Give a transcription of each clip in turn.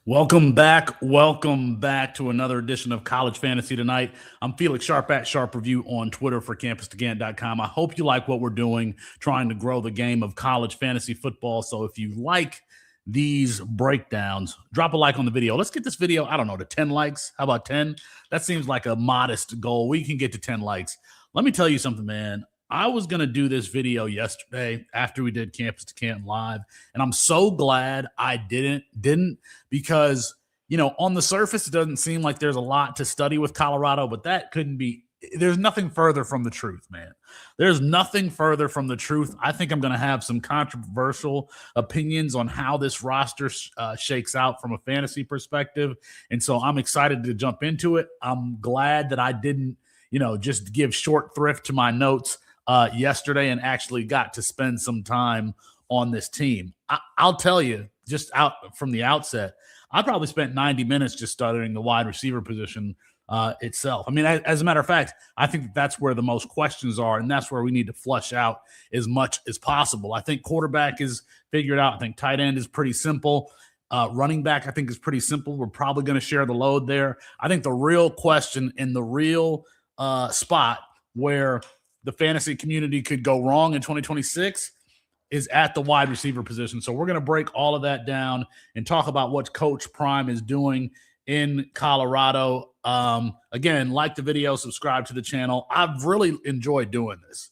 Welcome back. Welcome back to another edition of College Fantasy Tonight. I'm Felix Sharpe at Sharpe Review on Twitter for campus2gant.com. I hope you like what we're doing, trying to grow the game of college fantasy football. So if you like these breakdowns, drop a like on the video. Let's get this video, I don't know, to 10 likes. How about 10? That seems like a modest goal. We can get to 10 likes. Let me tell you something, man. I was going to do this video yesterday after we did Campus to Canton Live, and I'm so glad I didn't because, you know, on the surface, it doesn't seem like there's a lot to study with Colorado, but that couldn't be – there's nothing further from the truth, man. There's nothing further from the truth. I think I'm going to have some controversial opinions on how this roster shakes out from a fantasy perspective, and so I'm excited to jump into it. I'm glad that I didn't, just give short thrift to my notes yesterday and actually got to spend some time on this team. I'll tell you, just out from the outset, I probably spent 90 minutes just studying the wide receiver position itself. I mean, as a matter of fact, I think that's where the most questions are, and that's where we need to flush out as much as possible. I think quarterback is figured out. I think tight end is pretty simple. Running back, I think, is pretty simple. We're probably going to share the load there. I think the real question and the real spot where the fantasy community could go wrong in 2026 is at the wide receiver position. So we're going to break all of that down and talk about what Coach Prime is doing in Colorado. Again, like the video, subscribe to the channel. I've really enjoyed doing this.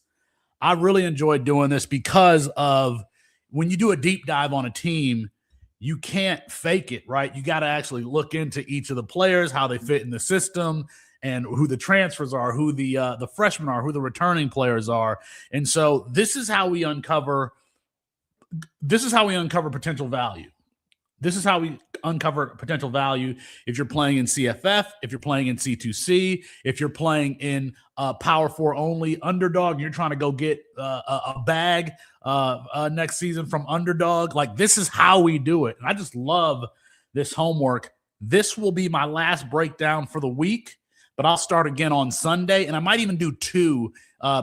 I really enjoyed doing this because of when you do a deep dive on a team, you can't fake it, right? You got to actually look into each of the players, how they fit in the system, and who the transfers are, who the freshmen are, who the returning players are. And so this is how we uncover potential value. This is how we uncover potential value if you're playing in CFF, if you're playing in C2C, if you're playing in Power 4 only underdog, and you're trying to go get a bag next season from underdog. Like, this is how we do it. And I just love this homework. This will be my last breakdown for the week, but I'll start again on Sunday, and I might even do two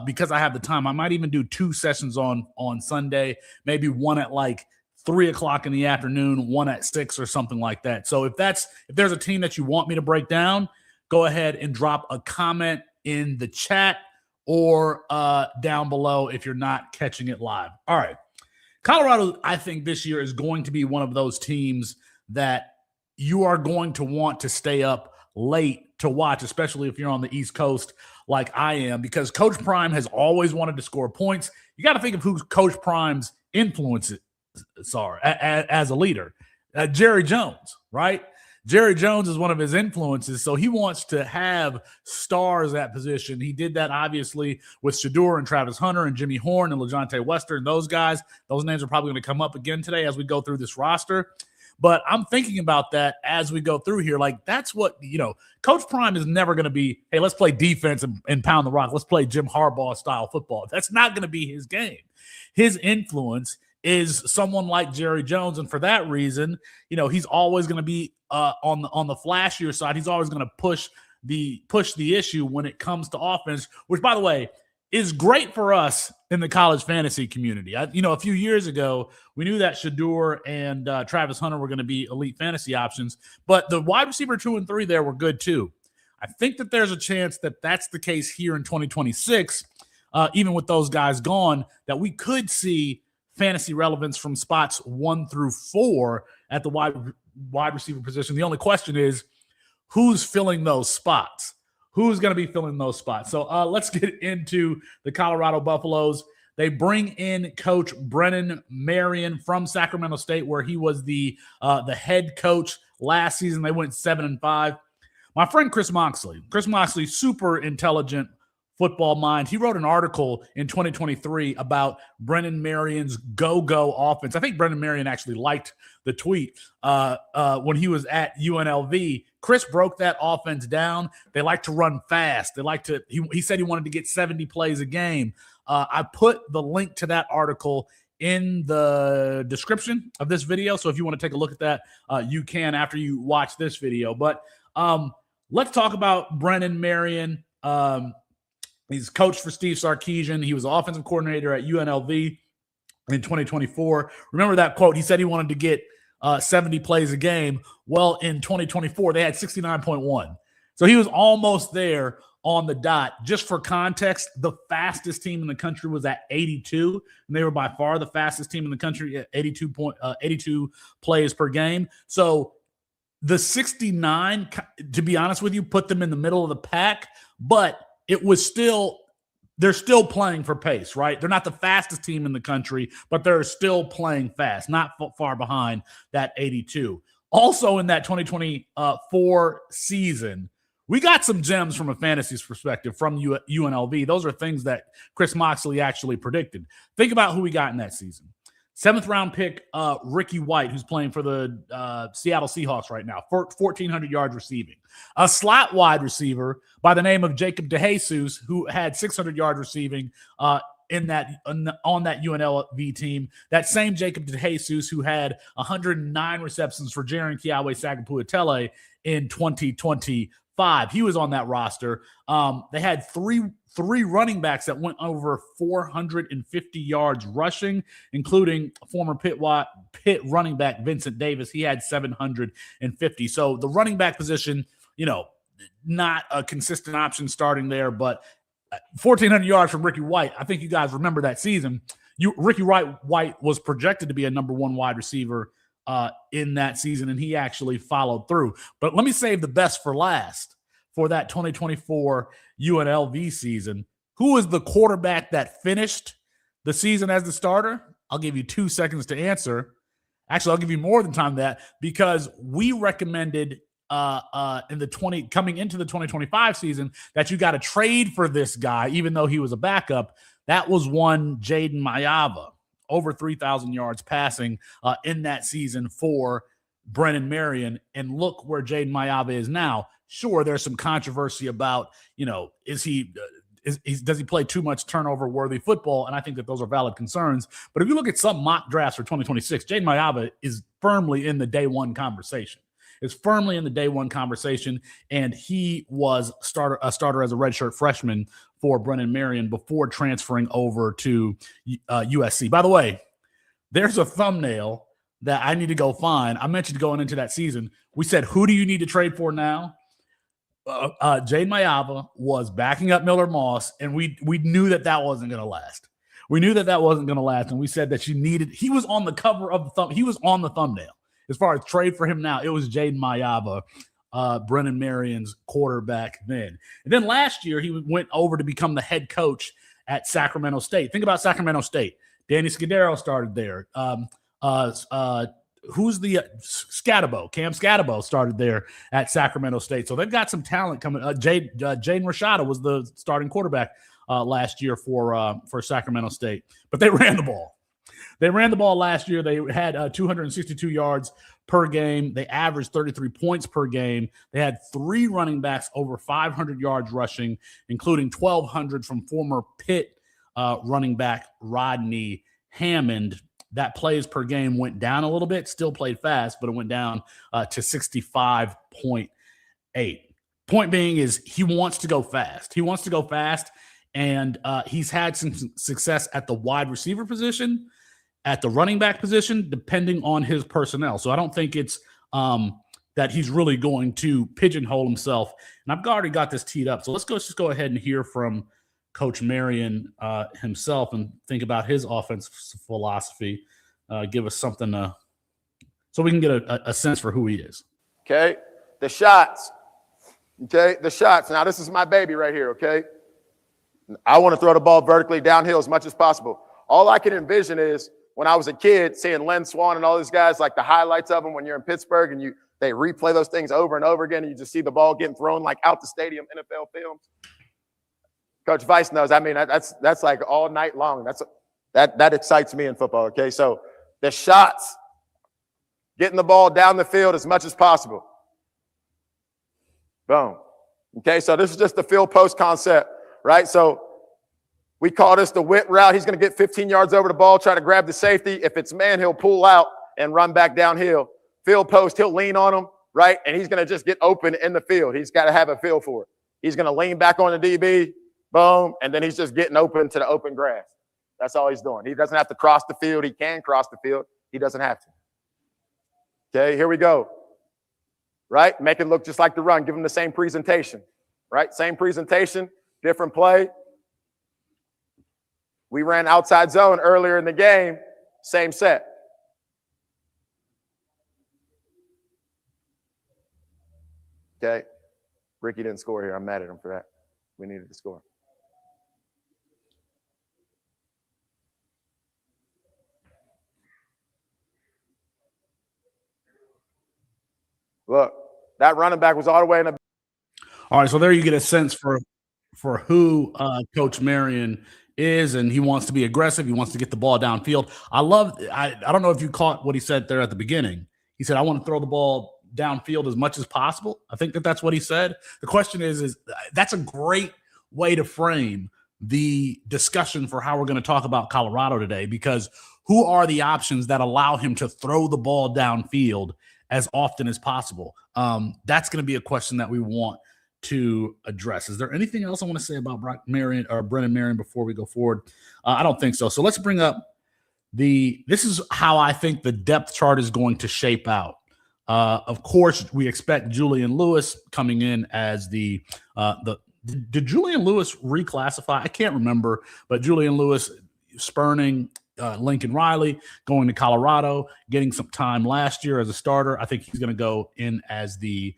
because I have the time. I might even do two sessions on Sunday, maybe one at like 3 o'clock in the afternoon, one at 6 or something like that. So if there's a team that you want me to break down, go ahead and drop a comment in the chat or down below if you're not catching it live. All right. Colorado, I think this year is going to be one of those teams that you are going to want to stay up late to watch, especially if you're on the East Coast like I am, because Coach Prime has always wanted to score points. You got to think of who Coach Prime's influences are as a leader. Jerry Jones, right? Jerry Jones is one of his influences, so he wants to have stars at position. He did that, obviously, with Shedeur and Travis Hunter and Jimmy Horn and LeJounte Wester and those guys. Those names are probably going to come up again today as we go through this roster. But I'm thinking about that as we go through here. Like, that's what, Coach Prime is never going to be, hey, let's play defense and pound the rock. Let's play Jim Harbaugh style football. That's not going to be his game. His influence is someone like Jerry Jones. And for that reason, he's always going to be on the flashier side. He's always going to push the issue when it comes to offense, which, by the way, is great for us in the college fantasy community. A few years ago, we knew that Shedeur and Travis Hunter were going to be elite fantasy options, but the wide receiver 2 and 3 there were good too. I think that there's a chance that that's the case here in 2026, even with those guys gone, that we could see fantasy relevance from spots 1 through 4 at the wide receiver position. The only question is, who's filling those spots? Who's going to be filling those spots? So let's get into the Colorado Buffaloes. They bring in Coach Brennan Marion from Sacramento State, where he was the head coach last season. They went 7-5. My friend Chris Moxley, super intelligent football mind. He wrote an article in 2023 about Brennan Marion's go-go offense. I think Brennan Marion actually liked the tweet when he was at UNLV. Chris broke that offense down. They like to run fast. They like to. He said he wanted to get 70 plays a game. I put the link to that article in the description of this video. So if you want to take a look at that, you can after you watch this video. But let's talk about Brennan Marion. He's coached for Steve Sarkisian. He was offensive coordinator at UNLV in 2024. Remember that quote? He said he wanted to get 70 plays a game. Well, in 2024, they had 69.1. So he was almost there on the dot. Just for context, the fastest team in the country was at 82, and they were by far the fastest team in the country at 82 plays per game. So the 69, to be honest with you, put them in the middle of the pack, but it was still, they're still playing for pace, right? They're not the fastest team in the country, but they're still playing fast, not far behind that 82. Also in that 2024 season, we got some gems from a fantasy perspective from UNLV. Those are things that Chris Moxley actually predicted. Think about who we got in that season. 7th round pick, Ricky White, who's playing for the Seattle Seahawks right now, 1,400 yards receiving. A slot wide receiver by the name of Jacob DeJesus, who had 600 yards receiving on that UNLV team. That same Jacob DeJesus who had 109 receptions for Jaren Kiawe-Sagapuatele in 2025. He was on that roster. They had three running backs that went over 450 yards rushing, including former Pitt running back Vincent Davis. He had 750. So the running back position, not a consistent option starting there, but 1,400 yards from Ricky White. I think you guys remember that season. Ricky White was projected to be a number 1 wide receiver in that season, and he actually followed through. But let me save the best for last for that 2024 UNLV season. Who is the quarterback that finished the season as the starter? I'll give you 2 seconds to answer. Actually, I'll give you more than time that, because we recommended coming into the 2025 season that you got to trade for this guy, even though he was a backup. That was one Jaden Mayava, over 3,000 yards passing in that season for Brennan Marion. And look where Jaden Mayava is now. Sure, there's some controversy about, does he play too much turnover-worthy football? And I think that those are valid concerns. But if you look at some mock drafts for 2026, Jaden Mayava is firmly in the day one conversation. And he was a starter as a redshirt freshman for Brennan Marion before transferring over to USC. By the way, there's a thumbnail that I need to go find. I mentioned going into that season, we said, who do you need to trade for now? Jaden Mayava was backing up Miller Moss, and we knew that wasn't going to last. And we said that he was on the cover of the he was on the thumbnail. As far as trade for him now, it was Jaden Mayava, Brennan Marion's quarterback then. And then last year, he went over to become the head coach at Sacramento State. Think about Sacramento State. Danny Scudero started there. Who's the Scatabo? Cam Scatabo started there at Sacramento State. So they've got some talent coming. Jaden Rashada was the starting quarterback last year for Sacramento State. But they ran the ball. Last year. They had 262 yards per game. They averaged 33 points per game. They had 3 running backs over 500 yards rushing, including 1,200 from former Pitt running back Rodney Hammond. That plays per game went down a little bit, still played fast, but it went down to 65.8. Point being is he wants to go fast. And he's had some success at the wide receiver position, at the running back position, depending on his personnel. So I don't think it's that he's really going to pigeonhole himself. And I've already got this teed up. So let's just go ahead and hear from Coach Marion himself and think about his offensive philosophy. Give us something so we can get a sense for who he is. Okay, the shots. Now, this is my baby right here, okay? I want to throw the ball vertically downhill as much as possible. All I can envision is when I was a kid seeing Len Swan and all these guys, like the highlights of them when you're in Pittsburgh and they replay those things over and over again, and you just see the ball getting thrown like out the stadium, NFL films. Coach Weiss knows. I mean, that's like all night long. That excites me in football. Okay, so the shots, getting the ball down the field as much as possible. Boom. Okay, so this is just the field post concept, right? So we call this the wit route. He's going to get 15 yards over the ball, try to grab the safety. If it's man, he'll pull out and run back downhill. Field post, he'll lean on him, right? And he's going to just get open in the field. He's got to have a feel for it. He's going to lean back on the DB. Boom, and then he's just getting open to the open grass. That's all he's doing. He doesn't have to cross the field. He can cross the field. He doesn't have to. Okay, here we go. Right? Make it look just like the run. Give them the same presentation. Right? Same presentation, different play. We ran outside zone earlier in the game, same set. Okay. Ricky didn't score here. I'm mad at him for that. We needed to score. Look, that running back was all the way in the. All right, so there you get a sense for who Coach Marion is, and he wants to be aggressive. He wants to get the ball downfield. I don't know if you caught what he said there at the beginning. He said, I want to throw the ball downfield as much as possible. I think that's what he said. The question is that's a great way to frame the discussion for how we're going to talk about Colorado today, because who are the options that allow him to throw the ball downfield as often as possible? That's going to be a question that we want to address. Is there anything else I want to say about Marion or Brennan Marion before we go forward? I don't think so. So let's bring up this is how I think the depth chart is going to shape out. Of course, we expect Julian Lewis coming in as did Julian Lewis reclassify? I can't remember, but Julian Lewis spurning Lincoln Riley, going to Colorado, getting some time last year as a starter. I think he's going to go in as the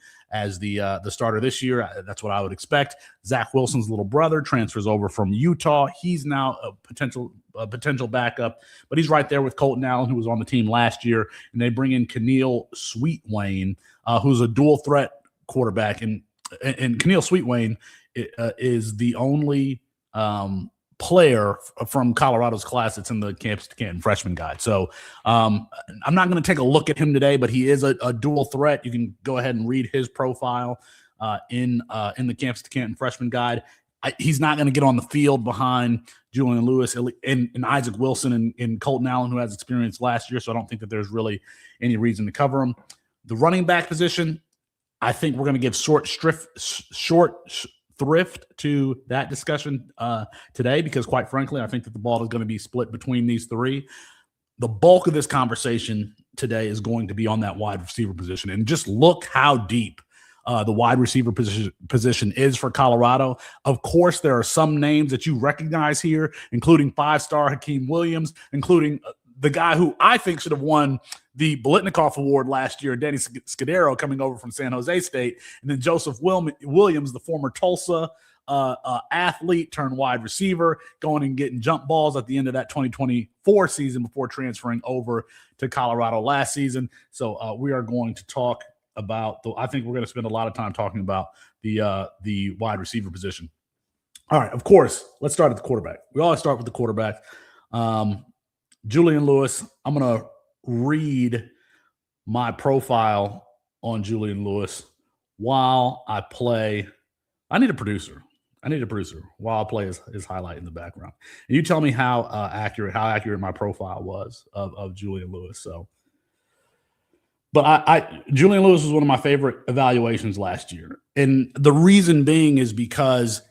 starter this year. That's what I would expect. Zach Wilson's little brother transfers over from Utah. He's now a potential backup, but he's right there with Colton Allen, who was on the team last year. And they bring in Keneal Sweetwain, who's a dual threat quarterback. And Keneal Sweetwain is the only player from Colorado's class that's in the Campus to Canton freshman guide. So I'm not going to take a look at him today, but he is a dual threat. You can go ahead and read his profile in the Campus to Canton freshman guide. He's not going to get on the field behind Julian Lewis and Isaac Wilson and Colton Allen, who has experience last year. So I don't think that there's really any reason to cover him. The running back position, I think we're going to give short thrift to that discussion today, because quite frankly, I think that the ball is going to be split between these three. The bulk of this conversation today is going to be on that wide receiver position. And just look how deep the wide receiver position is for Colorado. Of course, there are some names that you recognize here, including five-star Hakeem Williams, including the guy who I think should have won the Bolitnikoff Award last year, Danny Scudero, coming over from San Jose State, and then Joseph Williams, the former Tulsa athlete turned wide receiver, going and getting jump balls at the end of that 2024 season before transferring over to Colorado last season. So we are going to talk about I think we're going to spend a lot of time talking about the wide receiver position. All right, of course, let's start at the quarterback. We always start with the quarterback. Julian Lewis, I'm going to read my profile on Julian Lewis while I play. I need a producer while I play his highlight in the background. And you tell me how accurate my profile was of Julian Lewis. So, but Julian Lewis was one of my favorite evaluations last year. And the reason being is because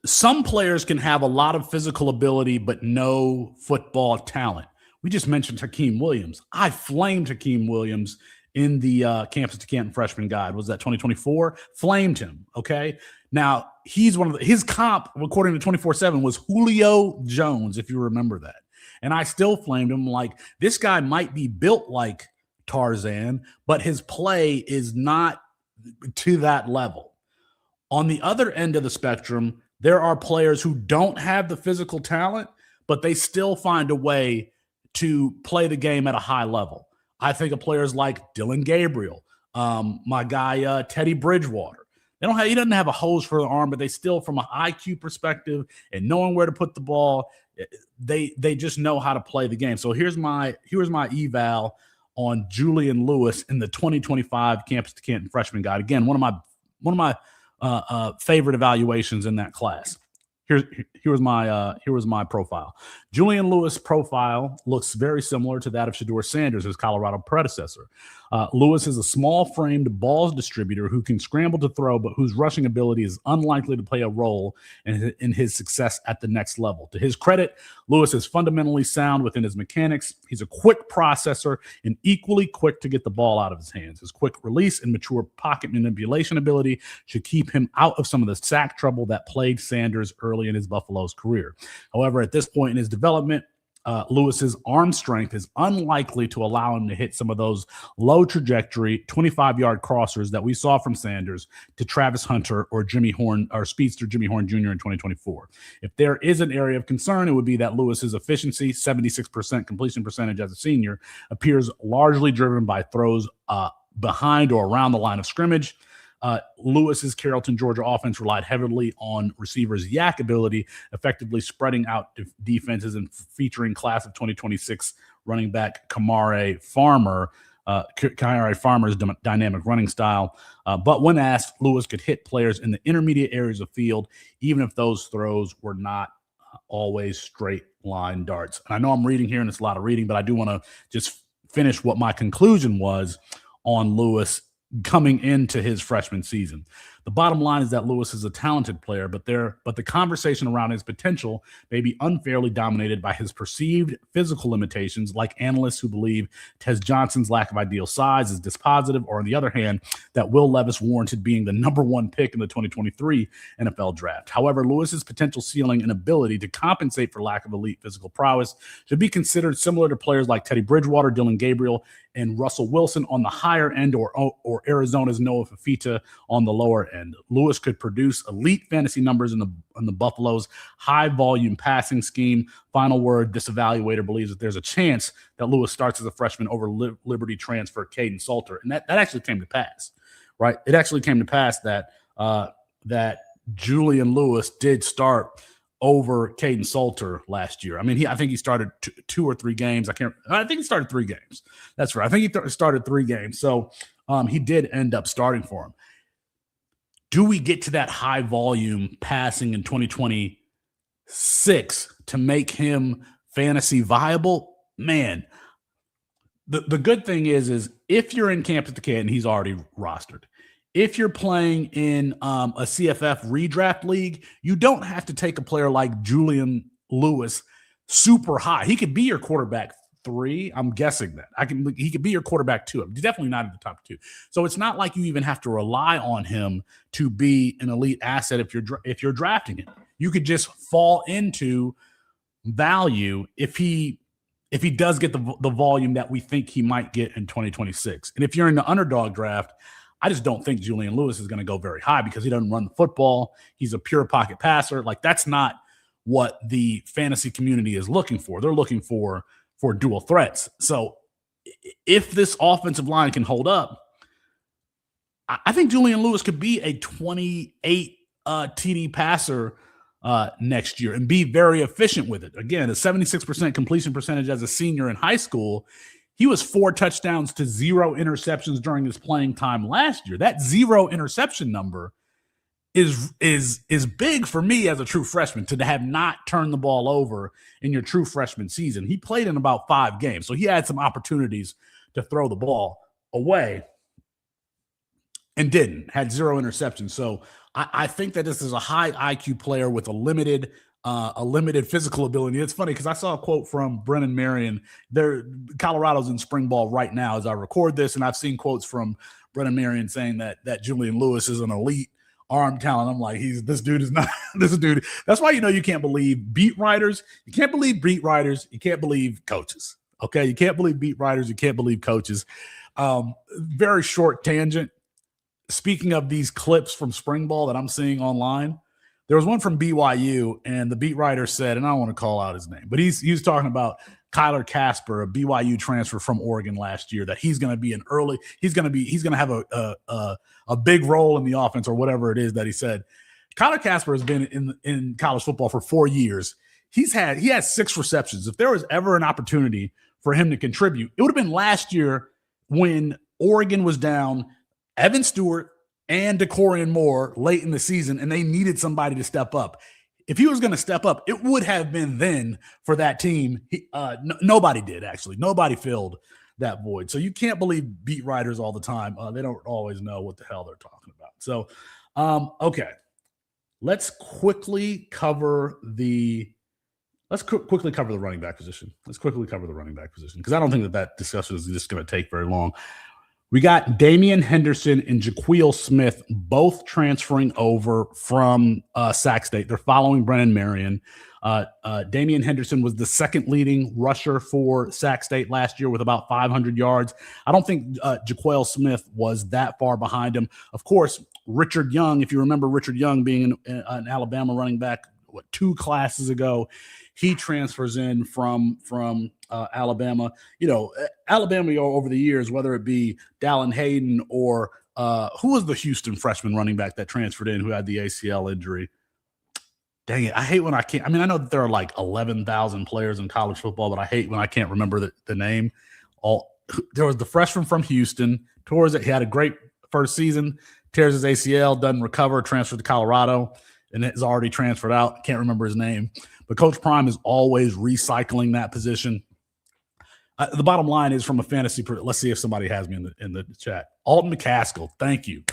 some players can have a lot of physical ability, but no football talent. We just mentioned Hakeem Williams. I flamed Hakeem Williams in the Campus to Canton freshman guide. Was that 2024? Flamed him. Okay. Now he's his comp, according to 24/7, was Julio Jones, if you remember that. And I still flamed him. Like, this guy might be built like Tarzan, but his play is not to that level. On the other end of the spectrum, there are players who don't have the physical talent, but they still find a way to play the game at a high level. I think of players like Dylan Gabriel, my guy Teddy Bridgewater. He doesn't have a hose for the arm, but they still, from an IQ perspective and knowing where to put the ball, they just know how to play the game. So here's my eval on Julian Lewis in the 2025 Campus to Canton freshman guide. Again, one of my favorite evaluations in that class. Here was my profile. Julian Lewis' profile looks very similar to that of Shedeur Sanders, his Colorado predecessor. Lewis is a small-framed balls distributor who can scramble to throw, but whose rushing ability is unlikely to play a role in his success at the next level. To his credit, Lewis is fundamentally sound within his mechanics. He's a quick processor and equally quick to get the ball out of his hands. His quick release and mature pocket manipulation ability should keep him out of some of the sack trouble that plagued Sanders early in his Buffalo's career. However, at this point in his development, Lewis's arm strength is unlikely to allow him to hit some of those low trajectory 25-yard crossers that we saw from Sanders to Travis Hunter or Jimmy Horn or speedster Jimmy Horn Jr. in 2024. If there is an area of concern, it would be that Lewis's efficiency, 76% completion percentage as a senior, appears largely driven by throws behind or around the line of scrimmage. Lewis's Carrollton, Georgia offense relied heavily on receivers' yak ability, effectively spreading out defenses and featuring class of 2026 running back Kamari Farmer's dynamic running style. But when asked, Lewis could hit players in the intermediate areas of field, even if those throws were not always straight line darts. And I know I'm reading here and it's a lot of reading, but I do want to just finish what my conclusion was on Lewis coming into his freshman season. The bottom line is that Lewis is a talented player, but the conversation around his potential may be unfairly dominated by his perceived physical limitations, like analysts who believe Tez Johnson's lack of ideal size is dispositive, or on the other hand, that Will Levis warranted being the number one pick in the 2023 NFL draft. However, Lewis's potential ceiling and ability to compensate for lack of elite physical prowess should be considered similar to players like Teddy Bridgewater, Dylan Gabriel, and Russell Wilson on the higher end, or Arizona's Noah Fafita on the lower end. Lewis could produce elite fantasy numbers in the Buffalo's high volume passing scheme. Final word: this evaluator believes that there's a chance that Lewis starts as a freshman over Liberty transfer Caden Salter, and that actually came to pass, right? It actually came to pass that that Julian Lewis did start over Caden Salter last year. I mean, I think he started two or three games. I think he started 3 games. That's right. I think he started 3 games. So he did end up starting for him. Do we get to that high volume passing in 2026 to make him fantasy viable? Man, the good thing is if you're in camp at the Canton, he's already rostered. If you're playing in a CFF redraft league, you don't have to take a player like Julian Lewis super high. He could be your quarterback 3. I'm guessing that. He could be your quarterback 2. He's definitely not in the top 2. So it's not like you even have to rely on him to be an elite asset if you're drafting him. You could just fall into value if he does get the volume that we think he might get in 2026. And if you're in the underdog draft, I just don't think Julian Lewis is going to go very high because he doesn't run the football. He's a pure pocket passer. Like, that's not what the fantasy community is looking for. They're looking for dual threats. So if this offensive line can hold up, I think Julian Lewis could be a 28 TD passer next year and be very efficient with it. Again, a 76% completion percentage as a senior in high school. He was 4 touchdowns to 0 interceptions during his playing time last year. That 0 interception number is big for me as a true freshman, to have not turned the ball over in your true freshman season. He played in about 5 games, so he had some opportunities to throw the ball away and had 0 interceptions. So I think that this is a high IQ player with a limited physical ability. It's funny because I saw a quote from Brennan Marion. Colorado's in spring ball right now as I record this, and I've seen quotes from Brennan Marion saying that Julian Lewis is an elite arm talent. I'm like, this dude is not this dude. That's why you can't believe beat writers. You can't believe beat writers. You can't believe coaches. Okay, you can't believe beat writers. You can't believe coaches. Very short tangent. Speaking of these clips from spring ball that I'm seeing online, there was one from BYU, and the beat writer said, and I don't want to call out his name, but he was talking about Kyler Casper, a BYU transfer from Oregon last year, that he's going to be he's going to have a big role in the offense, or whatever it is that he said. Kyler Casper has been in college football for 4 years. He has 6 receptions. If there was ever an opportunity for him to contribute, it would have been last year when Oregon was down Evan Stewart and DeCorian Moore late in the season, and they needed somebody to step up. If he was going to step up, it would have been then for that team. Nobody did, actually. Nobody filled that void. So you can't believe beat writers all the time. They don't always know what the hell they're talking about. So, okay, let's quickly cover the running back position. Because I don't think that discussion is just going to take very long. We got Damian Henderson and Jaquil Smith both transferring over from Sac State. They're following Brennan Marion. Damian Henderson was the second leading rusher for Sac State last year with about 500 yards. I don't think Jaquil Smith was that far behind him. Of course, Richard Young, if you remember Richard Young being an Alabama running back, 2 classes ago, he transfers in from Alabama. Alabama over the years, whether it be Dallin Hayden or who was the Houston freshman running back that transferred in who had the ACL injury? Dang it. I hate when I can't. I mean, I know that there are like 11,000 players in college football, but I hate when I can't remember the name. There was the freshman from Houston, tours it. He had a great first season, tears his ACL, doesn't recover, transferred to Colorado, and has already transferred out. Can't remember his name. But Coach Prime is always recycling that position. The bottom line is from a fantasy – let's see if somebody has me in the chat. Alton McCaskill, thank you.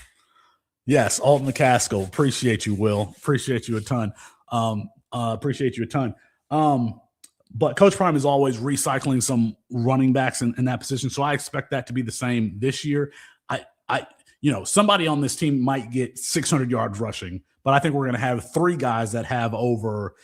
Yes, Alton McCaskill. Appreciate you, Will. Appreciate you a ton. But Coach Prime is always recycling some running backs in that position. So I expect that to be the same this year. Somebody on this team might get 600 yards rushing, but I think we're going to have 3 guys that have over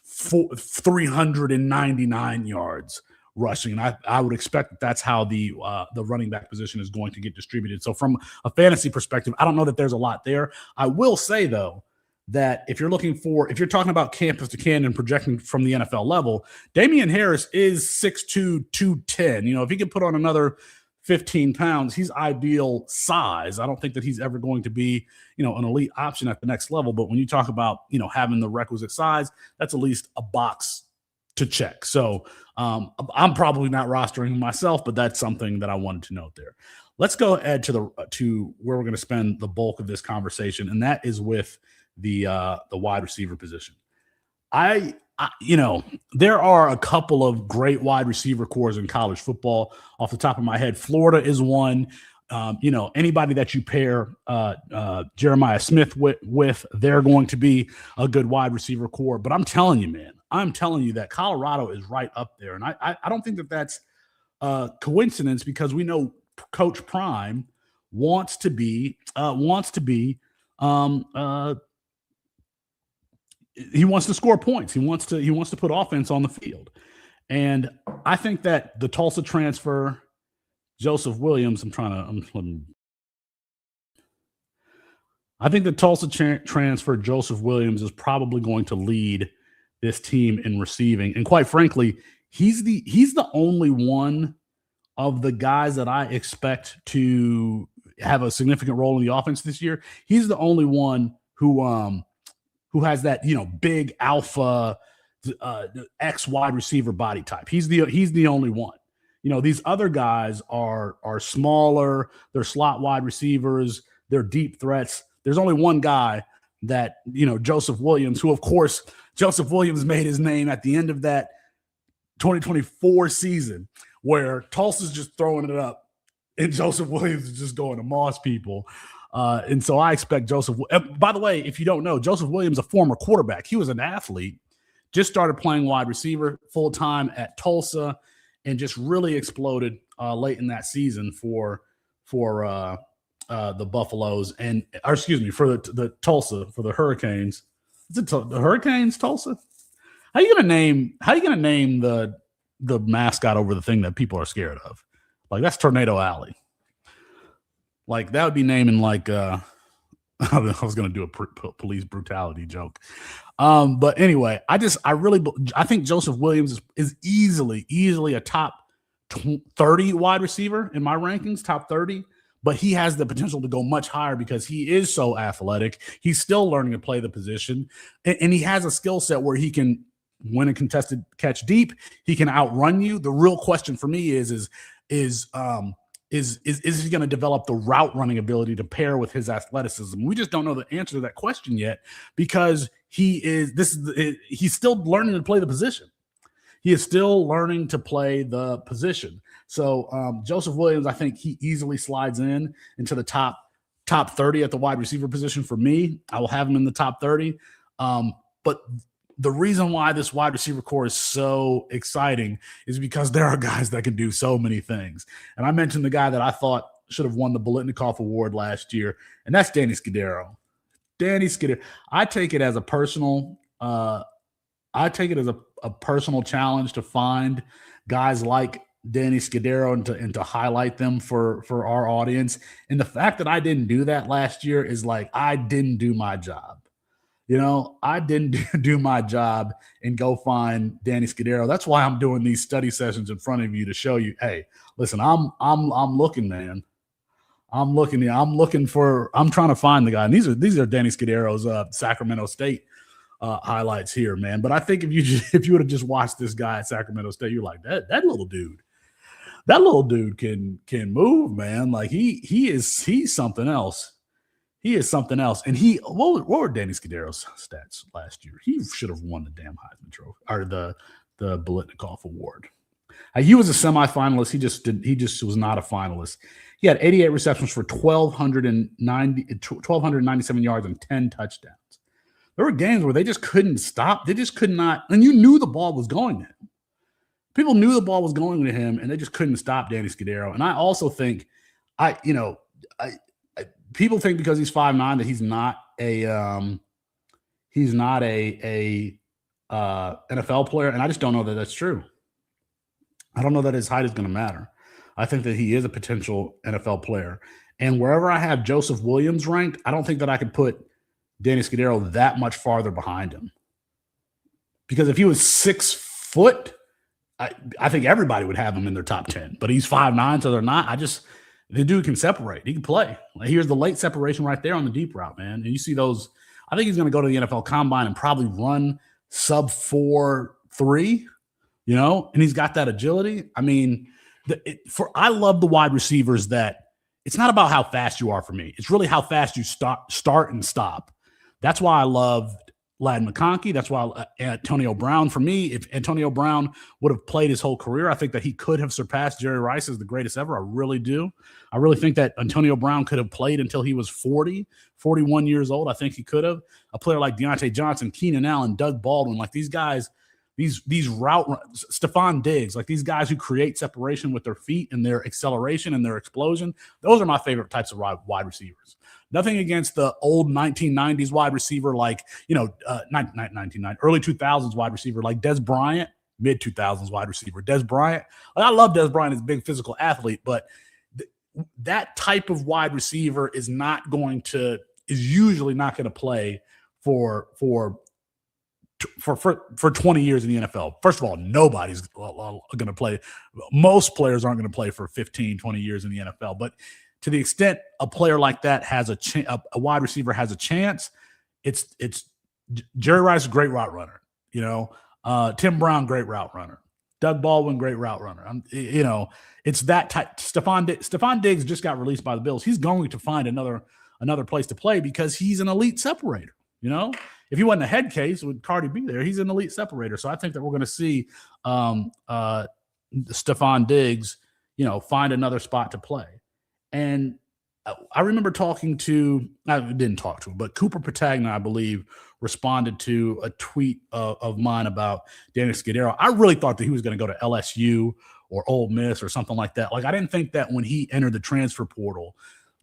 399 yards rushing. And I would expect that's how the running back position is going to get distributed. So from a fantasy perspective, I don't know that there's a lot there. I will say, though, that if you're talking about campus to Canton projecting from the NFL level, Damian Harris is 6'2", 210. If he can put on another 15 pounds, he's ideal size. I don't think that he's ever going to be, an elite option at the next level. But when you talk about, having the requisite size, that's at least a box to check. So I'm probably not rostering myself, but that's something that I wanted to note there. Let's go ahead to where we're going to spend the bulk of this conversation, and that is with the wide receiver position. There are a couple of great wide receiver cores in college football. Off the top of my head, Florida is one. Anybody that you pair Jeremiah Smith with, they're going to be a good wide receiver core. But I'm telling you, man, that Colorado is right up there. And I don't think that that's a coincidence, because we know Coach Prime wants to be he wants to score points. He wants to put offense on the field. And I think that the Tulsa transfer, Joseph Williams, I think the Tulsa transfer, Joseph Williams, is probably going to lead this team in receiving. And quite frankly, he's the only one of the guys that I expect to have a significant role in the offense this year. He's the only one who has that, big alpha X wide receiver body type. He's the only one. These other guys are smaller. They're slot wide receivers. They're deep threats. There's only one guy that, Joseph Williams, who, of course, Joseph Williams made his name at the end of that 2024 season where Tulsa's just throwing it up and Joseph Williams is just going to moss people. And so I expect Joseph. By the way, if you don't know, Joseph Williams, a former quarterback, he was an athlete, just started playing wide receiver full time at Tulsa, and just really exploded late in that season for the Buffaloes for the Tulsa, for the Hurricanes. Is it the Hurricanes, Tulsa? How you gonna name the mascot over the thing that people are scared of? Like, that's Tornado Alley. Like, that would be naming like I was going to do a police brutality joke. But anyway, I think Joseph Williams is easily a top 30 wide receiver in my rankings, top 30. But he has the potential to go much higher because he is so athletic. He's still learning to play the position, and he has a skill set where he can win a contested catch deep. He can outrun you. The real question for me is he going to develop the route running ability to pair with his athleticism? We just don't know the answer to that question yet, because he's still learning to play the position. He is still learning to play the position. So Joseph Williams, I think he easily slides into the top 30 at the wide receiver position for me. I will have him in the top 30. But the reason why this wide receiver core is so exciting is because there are guys that can do so many things. And I mentioned the guy that I thought should have won the Bolitnikoff Award last year, and that's Danny Scudero. Danny Scudero. I take it as a personal challenge to find guys like Danny Scudero and to highlight them for our audience. And the fact that I didn't do that last year is like I didn't do my job. I didn't do my job and go find Danny Scudero. That's why I'm doing these study sessions in front of you to show you, hey, listen, I'm looking, man. I'm trying to find the guy. And these are Danny Scudero's Sacramento State highlights here, man. But I think if you would have just watched this guy at Sacramento State, you're like, that little dude can move, man. Like he's something else. He is something else. And what were Danny Scudero's stats last year? He should have won the damn Heisman Trophy or the Bolitnikoff Award. He was a semifinalist. He just was not a finalist. He had 88 receptions for 1,297 yards and 10 touchdowns. There were games where they just couldn't stop. They just could not. And you knew the ball was going to him. People knew the ball was going to him, and they just couldn't stop Danny Scudero. And I also think, people think because he's 5'9" that he's not a NFL player, and I just don't know that that's true. I don't know that his height is going to matter. I think that he is a potential NFL player. And wherever I have Joseph Williams ranked, I don't think that I could put Danny Scudero that much farther behind him. Because if he was 6 foot, I think everybody would have him in their top 10. But he's 5'9", so they're not. The dude can separate. He can play. Like, here's the late separation right there on the deep route, man. And you see those. I think he's going to go to the NFL Combine and probably run sub 4.3, and he's got that agility. I mean, I love the wide receivers that it's not about how fast you are for me. It's really how fast you start and stop. That's why I loved Ladd McConkey. That's why Antonio Brown, for me, if Antonio Brown would have played his whole career, I think that he could have surpassed Jerry Rice as the greatest ever. I really do. I really think that Antonio Brown could have played until he was 41 years old. I think he could have. A player like Deontay Johnson, Keenan Allen, Doug Baldwin, like these guys, these route runs, Stephon Diggs, like these guys who create separation with their feet and their acceleration and their explosion. Those are my favorite types of wide receivers. Nothing against the old 1990s wide receiver like, not 1990, early 2000s wide receiver like Dez Bryant, mid 2000s wide receiver Dez Bryant. Like, I love Dez Bryant as a big physical athlete, but that type of wide receiver is usually not going to play for 20 years in the NFL. First of all, nobody's going to play. Most players aren't going to play for 15, 20 years in the NFL, but to the extent a player like that has a wide receiver has a chance, it's Jerry Rice, great route runner. Tim Brown, great route runner. Doug Baldwin, great route runner. It's that type. Stephon Diggs just got released by the Bills. He's going to find another place to play because he's an elite separator. If he wasn't a head case with Cardi B there, he's an elite separator. So I think that we're going to see Stephon Diggs, find another spot to play. And I remember I didn't talk to him, but Cooper Patagna, I believe, responded to a tweet of mine about Danny Scudero. I really thought that he was going to go to LSU or Ole Miss or something like that. Like, I didn't think that when he entered the transfer portal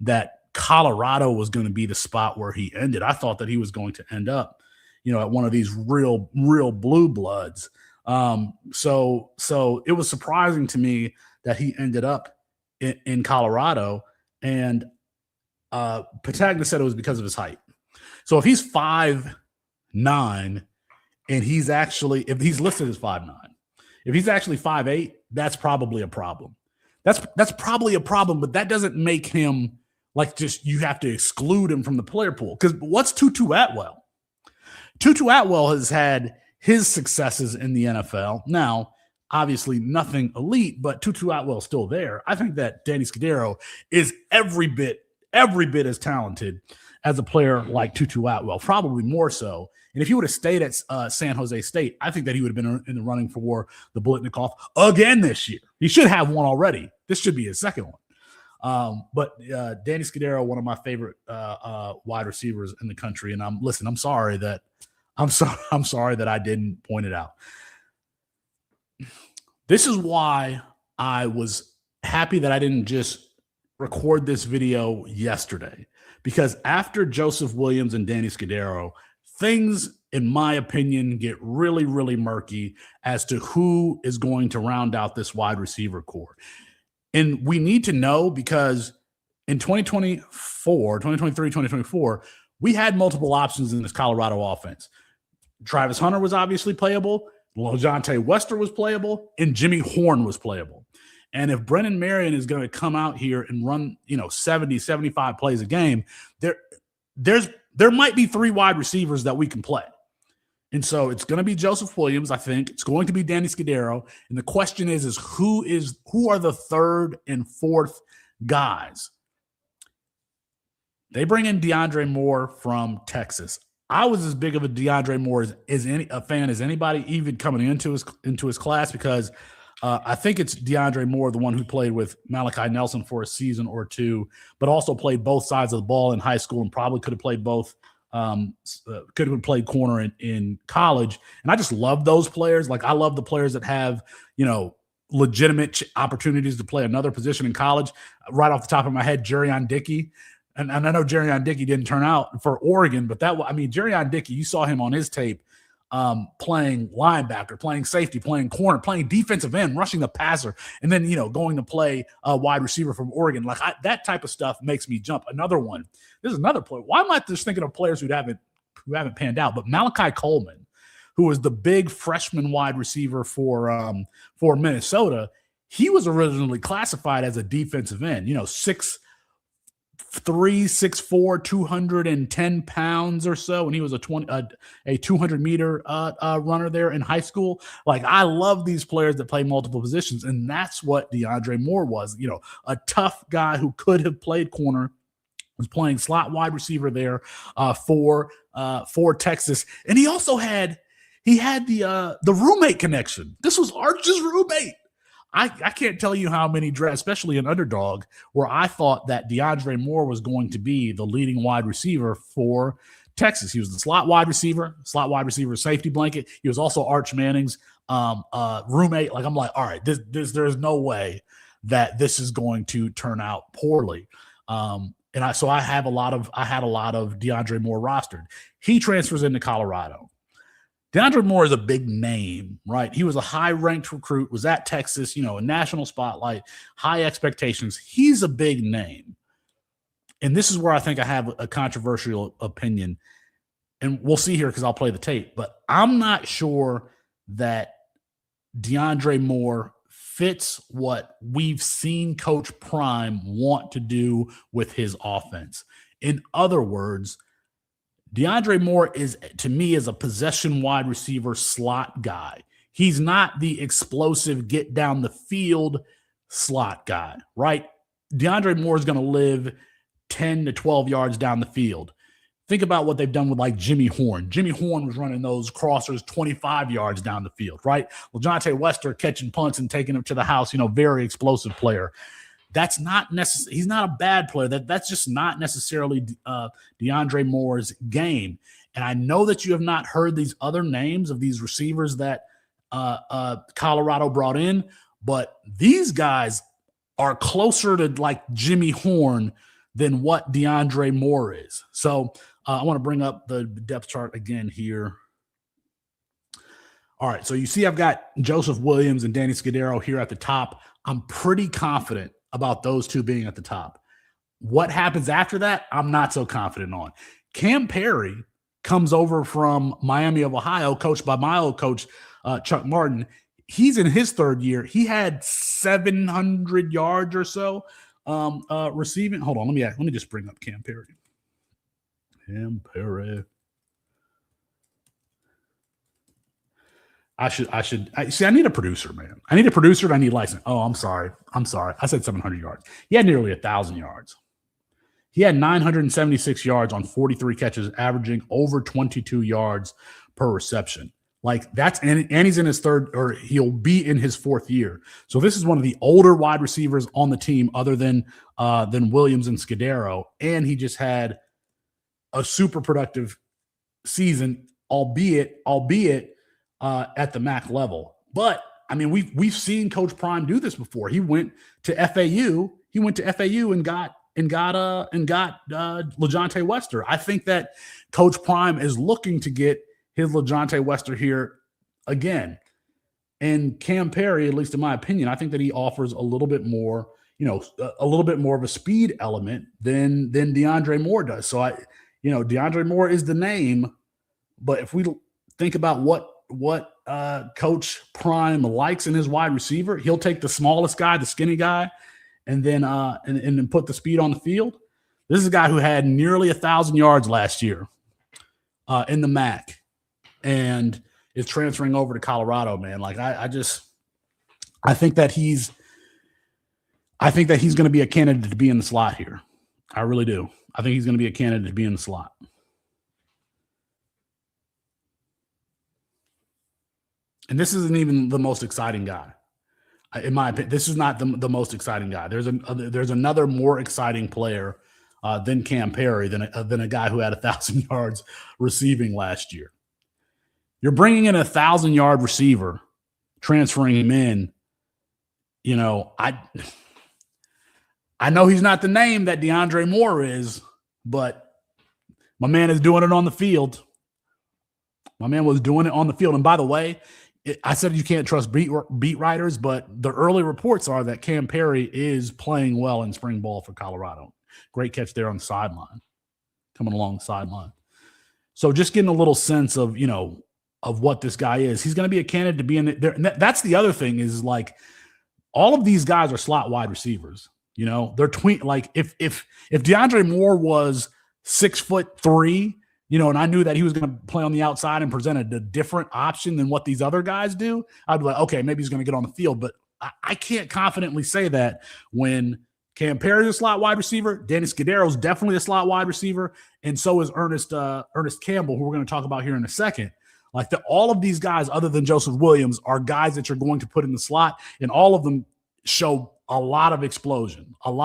that Colorado was going to be the spot where he ended. I thought that he was going to end up, at one of these real blue bloods. So it was surprising to me that he ended up in Colorado, and Patagna said it was because of his height. So if he's 5'9", and if he's listed as 5'9", if he's actually 5'8", that's probably a problem. That's probably a problem, but that doesn't make him like just you have to exclude him from the player pool. Because what's Tutu Atwell? Tutu Atwell has had his successes in the NFL. Now, obviously nothing elite, but Tutu Atwell's still there. I think that Danny Scudero is every bit as talented as a player like Tutu Atwell, probably more so. And if he would have stayed at San Jose State, I think that he would have been in the running for the Blitnikoff again this year. He should have one already. This should be his second one. But Danny Scudero, one of my favorite wide receivers in the country. And I'm sorry that I didn't point it out. This is why I was happy that I didn't just record this video yesterday, because after Joseph Williams and Danny Scudero, things, in my opinion, get really, really murky as to who is going to round out this wide receiver core. And we need to know, because in 2023, 2024, we had multiple options in this Colorado offense. Travis Hunter was obviously playable, LaJohntay Wester was playable, and Jimmy Horn was playable. And if Brennan Marion is going to come out here and run, 70, 75 plays a game, there might be 3 wide receivers that we can play. And so it's going to be Joseph Williams, I think. It's going to be Danny Scudero. And the question is who are the third and fourth guys? They bring in DeAndre Moore from Texas. I was as big of a DeAndre Moore a fan as anybody, even coming into his class, because I think it's DeAndre Moore, the one who played with Malachi Nelson for a season or two, but also played both sides of the ball in high school and probably could have played both. Could have played corner in college. And I just love those players. Like, I love the players that have, legitimate opportunities to play another position in college. Right off the top of my head, Jerion Dickey. And I know Jerion Dickey didn't turn out for Oregon, but Jerion Dickey, you saw him on his tape playing linebacker, playing safety, playing corner, playing defensive end, rushing the passer, and then, going to play a wide receiver from Oregon. Like, that type of stuff makes me jump. Another one. This is another player. Why am I just thinking of players who haven't panned out? But Malachi Coleman, who was the big freshman wide receiver for Minnesota, he was originally classified as a defensive end, 6'3", 6'4", 210 pounds or so, and he was a 200-meter runner there in high school. Like, I love these players that play multiple positions, and that's what DeAndre Moore was. A tough guy who could have played corner, was playing slot wide receiver there for Texas, and he also had the roommate connection. This was Arch's roommate. I can't tell you how many drafts, especially an underdog, where I thought that DeAndre Moore was going to be the leading wide receiver for Texas. He was the slot wide receiver, safety blanket. He was also Arch Manning's roommate. Like, I'm like, all right, there's no way that this is going to turn out poorly. And I had a lot of DeAndre Moore rostered. He transfers into Colorado. DeAndre Moore is a big name, right? He was a high-ranked recruit, was at Texas, a national spotlight, high expectations. He's a big name. And this is where I think I have a controversial opinion. And we'll see here because I'll play the tape. But I'm not sure that DeAndre Moore fits what we've seen Coach Prime want to do with his offense. In other words, DeAndre Moore to me, is a possession wide receiver slot guy. He's not the explosive get down the field slot guy, right? DeAndre Moore is going to live 10 to 12 yards down the field. Think about what they've done with like Jimmy Horn. Jimmy Horn was running those crossers 25 yards down the field, right? LaJohntay Wester catching punts and taking them to the house, very explosive player. That's not necessarily, he's not a bad player. That's just not necessarily DeAndre Moore's game. And I know that you have not heard these other names of these receivers that Colorado brought in, but these guys are closer to like Jimmy Horn than what DeAndre Moore is. So I want to bring up the depth chart again here. All right, so you see I've got Joseph Williams and Danny Scudero here at the top. I'm pretty confident about those two being at the top. What happens after that, I'm not so confident on. Cam Perry comes over from Miami of Ohio, coached by my old coach, Chuck Martin. He's in his third year. He had 700 yards or so receiving. Hold on, let me just bring up Cam Perry. Cam Perry. I need a producer, man. I need a producer and I need license. Oh, I'm sorry. I said 700 yards. He had nearly 1,000 yards. He had 976 yards on 43 catches, averaging over 22 yards per reception. Like that's and he's in his third, or he'll be in his fourth year. So this is one of the older wide receivers on the team, other than Williams and Scudero, and he just had a super productive season, albeit at the MAC level. But I mean, we've seen Coach Prime do this before. He went to FAU. He went to FAU and got LeJontay Wester. I think that Coach Prime is looking to get his LeJontay Wester here again. And Cam Perry, at least in my opinion, I think that he offers a little bit more, a little bit more of a speed element than DeAndre Moore does. So DeAndre Moore is the name, but if we think about what Coach Prime likes in his wide receiver, he'll take the smallest guy, the skinny guy, and then and then put the speed on the field. This is a guy who had nearly 1,000 yards last year in the MAC, and is transferring over to Colorado. Man, like I think that he's going to be a candidate to be in the slot here. I really do. I think he's going to be a candidate to be in the slot. And this isn't even the most exciting guy. In my opinion, this is not the most exciting guy. There's another more exciting player than Cam Perry, than a guy who had 1,000 yards receiving last year. You're bringing in 1,000-yard receiver, transferring him in. I know he's not the name that DeAndre Moore is, but my man is doing it on the field. My man was doing it on the field. And by the way, I said you can't trust beat writers, but the early reports are that Cam Perry is playing well in spring ball for Colorado. Great catch there on the sideline, coming along the sideline. So just getting a little sense of, of what this guy is. He's going to be a candidate to be in there. And that's the other thing is, like, all of these guys are slot wide receivers. They're like if DeAndre Moore was 6'3", and I knew that he was going to play on the outside and presented a different option than what these other guys do, I'd be like, okay, maybe he's going to get on the field. But I can't confidently say that when Cam Perry's a slot wide receiver, Danny Scudero is definitely a slot wide receiver, and so is Ernest Campbell, who we're going to talk about here in a second. Like all of these guys, other than Joseph Williams, are guys that you're going to put in the slot, and all of them show a lot of explosion. Oh,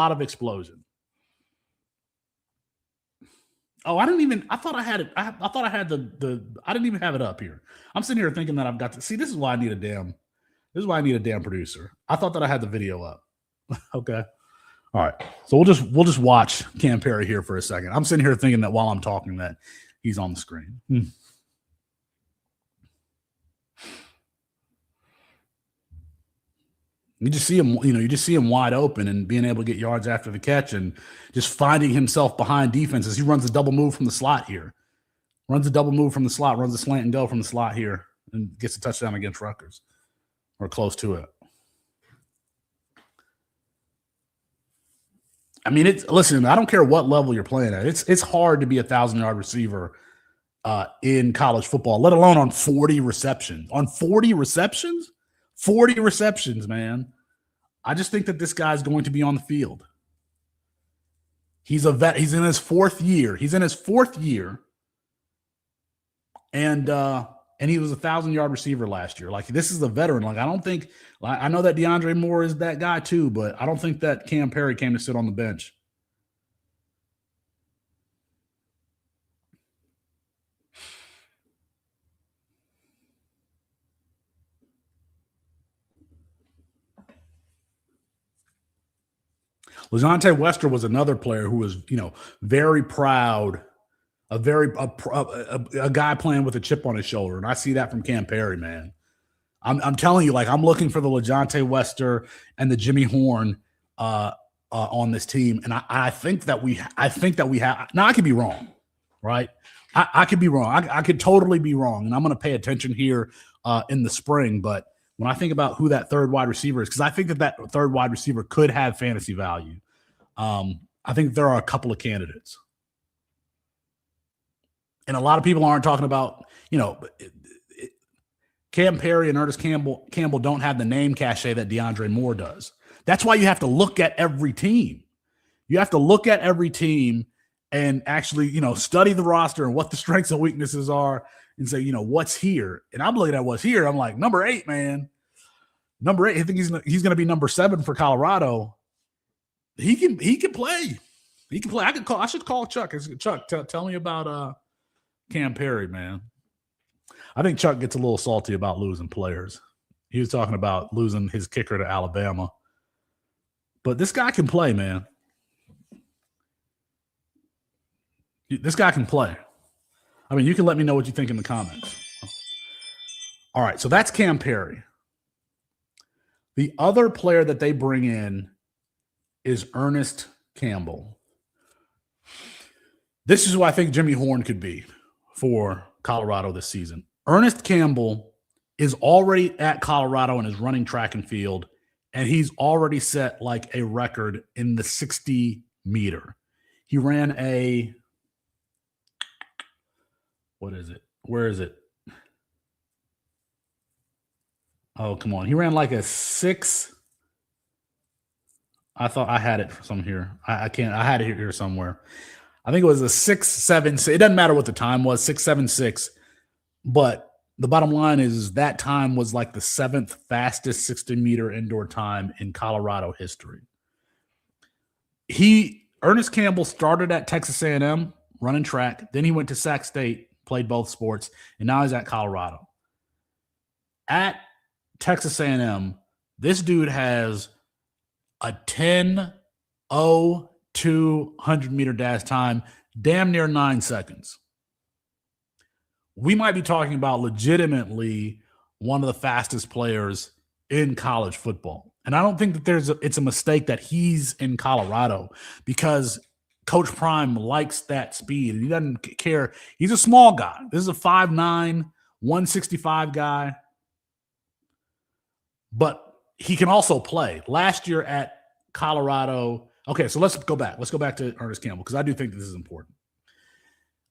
I thought I had it. I thought I had I didn't even have it up here. I'm sitting here thinking that I've got to see. This is why I need a damn producer. I thought that I had the video up. Okay. All right. So we'll just watch Cam Perry here for a second. I'm sitting here thinking that while I'm talking that he's on the screen. You just see him, wide open and being able to get yards after the catch and just finding himself behind defenses. He runs a double move from the slot here. Runs a slant and go from the slot here, and gets a touchdown against Rutgers, or close to it. I mean, listen, I don't care what level you're playing at. It's hard to be a 1,000-yard receiver in college football, let alone on 40 receptions. On 40 receptions? 40 receptions, man. I just think that this guy's going to be on the field. He's a vet. He's in his fourth year. And he was a 1,000-yard receiver last year. Like, this is a veteran. Like, I know that DeAndre Moore is that guy too, but I don't think that Cam Perry came to sit on the bench. LeJontay Wester was another player who was, very proud, a guy playing with a chip on his shoulder. And I see that from Cam Perry, man. I'm telling you, like, I'm looking for the LeJontay Wester and the Jimmy Horn on this team. And I think that we have, now I could be wrong, right? I could be wrong. I could totally be wrong. And I'm going to pay attention here in the spring. But when I think about who that third wide receiver is, because I think that third wide receiver could have fantasy value. I think there are a couple of candidates. And a lot of people aren't talking about, Cam Perry and Ernest Campbell don't have the name cachet that DeAndre Moore does. That's why you have to look at every team. You have to look at every team and actually, study the roster and what the strengths and weaknesses are and say, what's here. And I'm looking at what's here. I'm like, number 8, man. Number 8. I think he's going to be number 7 for Colorado. He can play. He can play. I should call Chuck. Chuck, tell me about Cam Perry, man. I think Chuck gets a little salty about losing players. He was talking about losing his kicker to Alabama. But this guy can play, man. This guy can play. I mean, you can let me know what you think in the comments. All right, so that's Cam Perry. The other player that they bring in is Ernest Campbell. This is who I think Jimmy Horn could be for Colorado this season. Ernest Campbell is already at Colorado and is running track and field, and he's already set like a record in the 60-meter. He ran a what is it? Where is it? Oh, come on. He ran like a 6. I thought I had it from here. I can't. I had it here somewhere. I think it was a 6.76. It doesn't matter what the time was, 6.76. But the bottom line is that time was like the 7th fastest 60-meter indoor time in Colorado history. Ernest Campbell started at Texas A&M running track. Then he went to Sac State, played both sports, and now he's at Colorado. At Texas A&M, this dude has a 10.02 100-meter dash time, damn near 9 seconds. We might be talking about legitimately one of the fastest players in college football. And I don't think that it's a mistake that he's in Colorado because Coach Prime likes that speed and he doesn't care. He's a small guy. This is a 5'9", 165 guy. But he can also play. Last year at Colorado. Okay, so let's go back. Let's go back to Ernest Campbell because I do think this is important.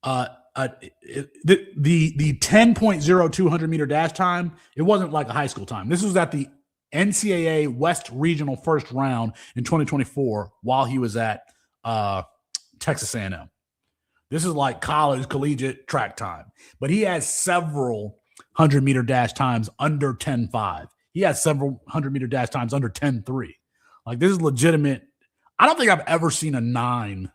The 10.02 100-meter dash time, it wasn't like a high school time. This was at the NCAA West Regional first round in 2024 while he was at Texas A&M. This is like collegiate track time. But he has several 100-meter dash times under 10.5. He has several 100-meter dash times under 10.3. Like, this is legitimate. I don't think I've ever seen a 9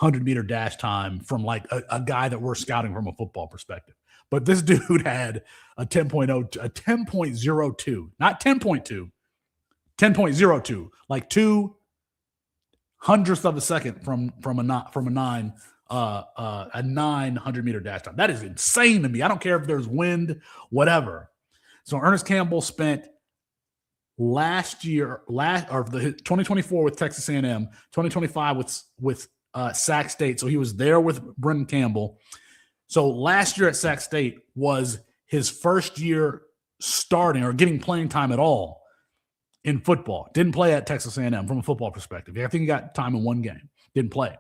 100-meter dash time from like a guy that we're scouting from a football perspective. But this dude had a 10.02, not 10.2, 10.02, like 0.02 of a second from a 9 100-meter dash time. That is insane to me. I don't care if there's wind, whatever. So Ernest Campbell spent last year, or the 2024 with Texas A&M, 2025 with Sac State. So he was there with Brendan Campbell. So last year at Sac State was his first year starting or getting playing time at all in football. Didn't play at Texas A&M from a football perspective. I think he got time in one game. Didn't play.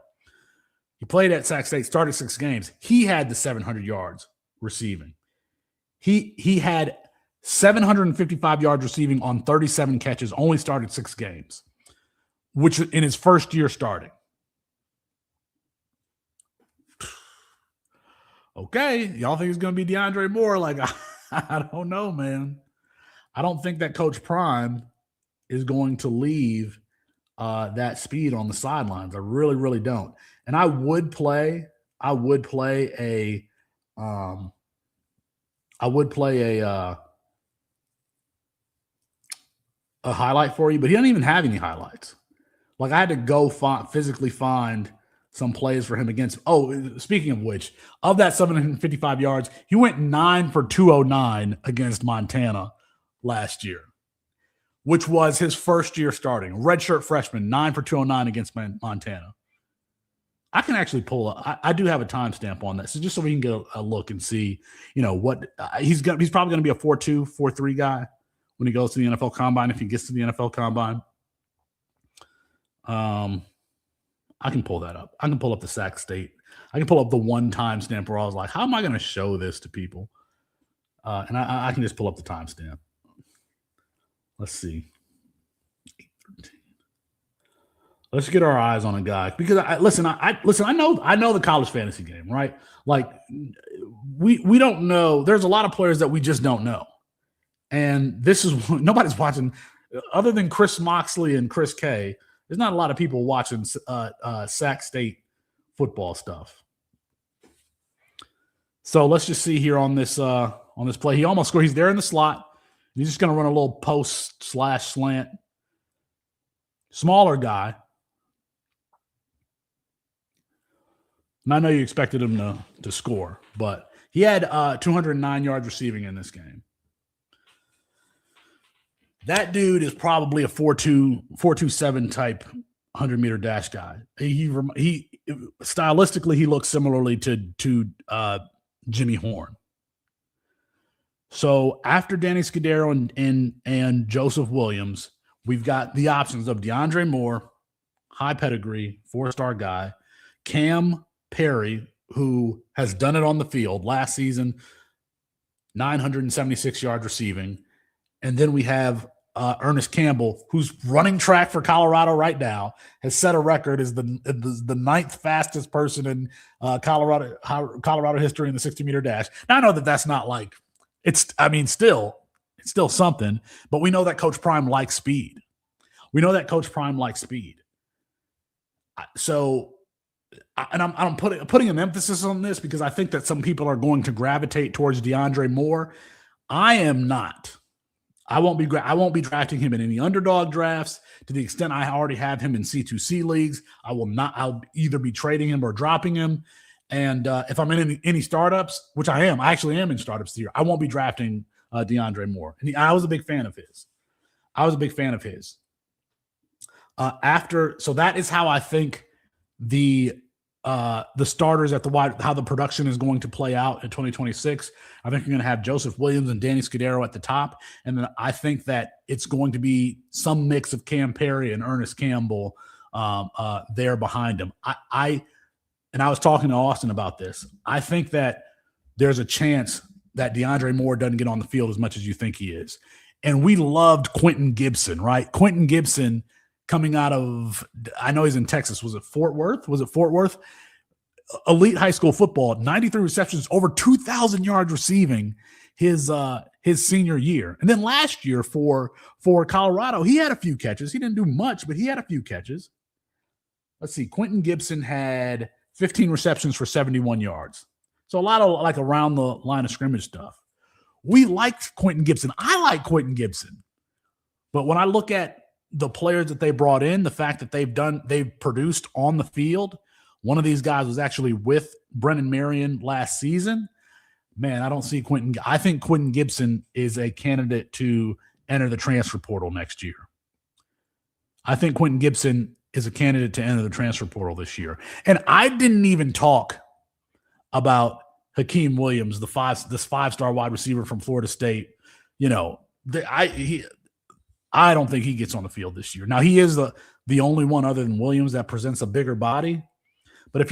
He played at Sac State, started 6 games. He had the 700 yards receiving. He had 755 yards receiving on 37 catches, only started 6 games, which in his first year starting. Okay, y'all think it's going to be DeAndre Moore? Like, I don't know, man. I don't think that Coach Prime is going to leave that speed on the sidelines. I really, really don't. And I would play a highlight for you, but he doesn't even have any highlights. Like, I had to go physically find some plays for him against. Oh, speaking of which, of that 755 yards, he went 9 for 209 against Montana last year, which was his first year starting. Redshirt freshman, 9 for 209 against Montana. I can actually pull up. I do have a timestamp on that, so just so we can get a look and see, what he's probably going to be a 4.2, 4.3 guy when he goes to the NFL Combine, if he gets to the NFL Combine. I can pull that up. I can pull up the Sac State. I can pull up the one timestamp where I was like, how am I going to show this to people? And I can just pull up the timestamp. Let's see. Let's get our eyes on a guy because I know the college fantasy game, right? Like we don't know. There's a lot of players that we just don't know, and this is nobody's watching other than Chris Moxley and Chris K. There's not a lot of people watching Sac State football stuff. So let's just see here on this play. He almost scored. He's there in the slot. He's just going to run a little post / slant. Smaller guy. And I know you expected him to score, but he had 209 yards receiving in this game. That dude is probably a 4.27 type 100-meter dash guy. He stylistically he looks similarly to Jimmy Horn. So after Danny Scudero and Joseph Williams, we've got the options of DeAndre Moore, high pedigree, 4-star guy, Cam Perry, who has done it on the field last season, 976 yards receiving. And then we have Ernest Campbell, who's running track for Colorado right now, has set a record as the ninth fastest person in Colorado history in the 60-meter dash. Now, I know that's not like it's still something, but we know that Coach Prime likes speed. So, and I'm putting an emphasis on this because I think that some people are going to gravitate towards DeAndre Moore. I am not. I won't be drafting him in any underdog drafts. To the extent I already have him in C2C leagues, I'll either be trading him or dropping him. And if I'm in any startups, which I actually am in startups this year, I won't be drafting DeAndre Moore. And I was a big fan of his. So that is how I think the starters at the wide, how the production is going to play out in 2026. I think you're going to have Joseph Williams and Danny Scudero at the top. And then I think that it's going to be some mix of Cam Perry and Ernest Campbell there behind him. I was talking to Austin about this. I think that there's a chance that DeAndre Moore doesn't get on the field as much as you think he is. And we loved Quentin Gibson, right? Quentin Gibson coming out of, I know he's in Texas. Was it Fort Worth? Elite high school football, 93 receptions, over 2,000 yards receiving his senior year. And then last year for Colorado, he had a few catches. He didn't do much, but he had a few catches. Let's see. Quentin Gibson had 15 receptions for 71 yards. So a lot of like around the line of scrimmage stuff. We liked Quentin Gibson. I like Quentin Gibson. But when I look at the players that they brought in, the fact that they've produced on the field, one of these guys was actually with Brennan Marion last season. Man, I don't see Quentin. I think Quentin Gibson is a candidate to enter the transfer portal next year. I think Quentin Gibson is a candidate to enter the transfer portal this year. And I didn't even talk about Hakeem Williams, this 5-star wide receiver from Florida State. You know, I don't think he gets on the field this year. Now, he is the only one other than Williams that presents a bigger body. But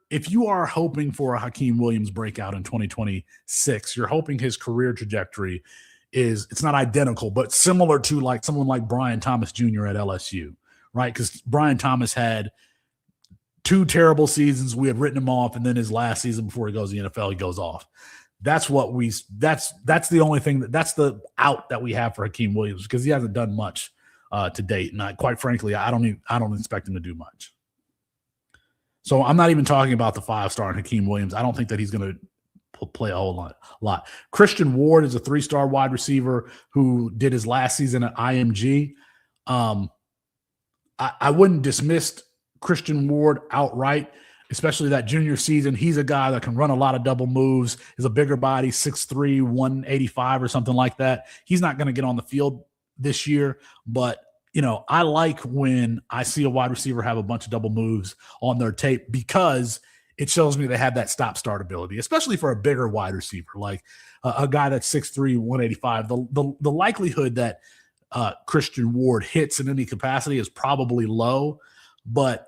if you are hoping for a Hakeem Williams breakout in 2026, you're hoping his career trajectory it's not identical, but similar to like someone like Brian Thomas Jr. at LSU, right? Because Brian Thomas had 2 terrible seasons. We had written him off, and then his last season before he goes to the NFL, he goes off. That's the only thing that's the out that we have for Hakeem Williams, because he hasn't done much to date, and quite frankly, I don't expect him to do much. So I'm not even talking about the 5-star and Hakeem Williams. I don't think that he's going to play a whole lot. Christian Ward is a 3-star wide receiver who did his last season at IMG. I wouldn't dismiss Christian Ward outright, especially that junior season. He's a guy that can run a lot of double moves, is a bigger body, 6'3", 185 or something like that. He's not going to get on the field this year, but you know, I like when I see a wide receiver have a bunch of double moves on their tape, because it shows me they have that stop-start ability, especially for a bigger wide receiver, like a guy that's 6'3", 185. The likelihood that Christian Ward hits in any capacity is probably low, but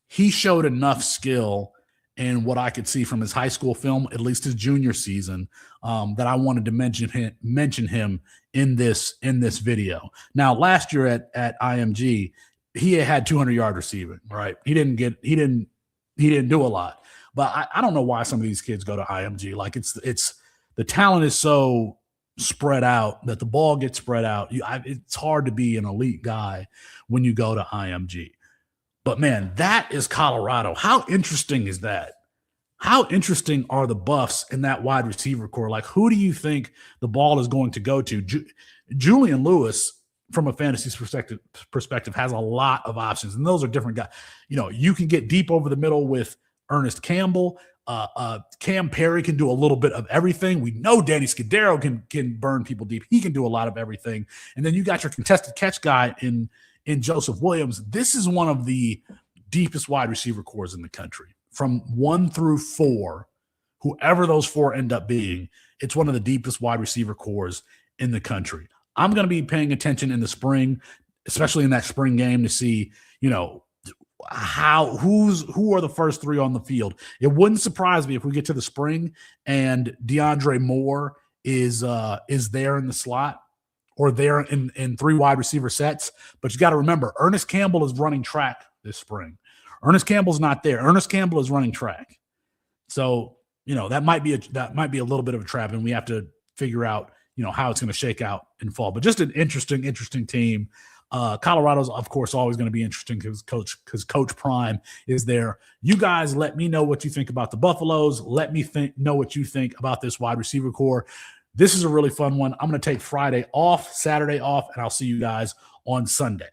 he showed enough skill in what I could see from his high school film, at least his junior season, that I wanted to mention him in this video. Now, last year at IMG, he had 200-yard receiving, right? He didn't do a lot. But I don't know why some of these kids go to IMG. Like it's the talent is so spread out that the ball gets spread out. It's hard to be an elite guy when you go to IMG. But man, that is Colorado. How interesting is that? How interesting are the buffs in that wide receiver core? Like, who do you think the ball is going to go to? Julian Lewis, from a fantasy perspective, has a lot of options, and those are different guys. You can get deep over the middle with Ernest Campbell. Cam Perry can do a little bit of everything. We know Danny Scudero can burn people deep. He can do a lot of everything. And then you got your contested catch guy in Joseph Williams. This is one of the deepest wide receiver cores in the country. From 1 through 4, whoever those 4 end up being, it's one of the deepest wide receiver cores in the country. I'm going to be paying attention in the spring, especially in that spring game, to see, who are the first 3 on the field. It wouldn't surprise me if we get to the spring and DeAndre Moore is there in the slot or there in 3 wide receiver sets. But you got to remember, Ernest Campbell is running track this spring. Ernest Campbell's not there. Ernest Campbell is running track. So, that might be a little bit of a trap, and we have to figure out, how it's going to shake out in fall. But just an interesting team. Colorado's, of course, always going to be interesting because Coach Prime is there. You guys let me know what you think about the Buffaloes. Let me know what you think about this wide receiver core. This is a really fun one. I'm going to take Friday off, Saturday off, and I'll see you guys on Sunday.